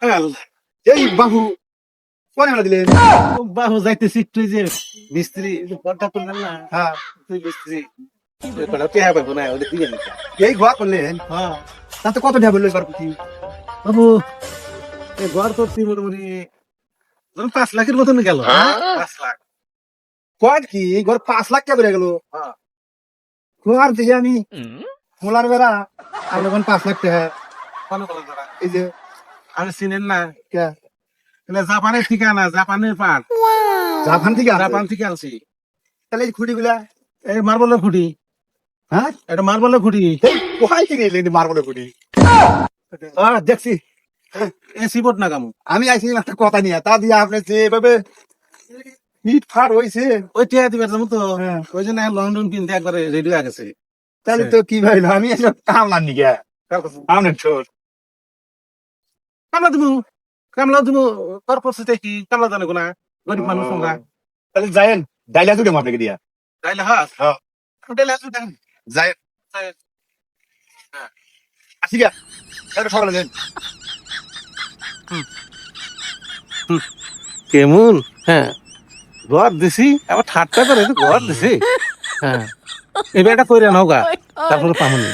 এই বাবু কোন এলা দিলেন? বাহু যাইতেছি তুই যে মিস্ত্রি পর্দা করলেন না, হ্যাঁ, তুই মিস্ত্রি টেহা পাবো না ওদের দিকে নিতে। এই ঘর করলেন? হ্যাঁ তাতে কত টাকা বললো এবার কি? বাবু, এই ঘর করছি মোটামুটি ধরুন 5 লাখের মতন গেল। 5 লাখ। কয় কি ঘর 5 লাখ টাকা বেড়ে গেল? হ্যাঁ। ঘর দিয়ে আমি খোলার বেড়া আর এখন 5 লাখ টাকা। ভালো ভালো দাদা। এই যে আমি চিনেন না, কে? এটা জাপানের ঠিকানা, জাপানের পাট, জাপান থেকে আসে? জাপান থেকে আনছি। তাহলে এই খুঁটি গুলা? এই মার্বলের খুঁটি, হ্যাঁ, এটা মার্বলের খুঁটি। এই কোথায় থেকে এলেন মার্বলের খুঁটি? দেখছি এসি বোর্ড না কামু। আমি আইছিলাম একটা কথা নিয়ে, তা দিয়ে আপনি যেভাবে হিট ফাট হয়েছে, ওই টিয়া দিবার যাবো তো, হ্যাঁ। ওই জন্য লন্ডন কিনতে একবারে রেডি হয়ে গেছে। তাহলে তো কি ভাইলো আমি এসব কামলার নিকে আপনার ছোট কামলা তুমি, কামলা তুমি তোর পরিস্থিতি কি কামলা জানে না, গরিব মানুষ তোমরা। তাহলে যাইন ডাইলা দুটো আপনাকে দিয়া তাইলে হাস হ্যাঁ। হোটেলে আসবে দেন। যাই আসি গা সকালে যাই। কেমন? হ্যাঁ, ঘর দিছি আবার ঠাট্টা করে ঘর দিছি। হ্যাঁ, এবার এটা কইরা নাও গা, তারপরে পামনি।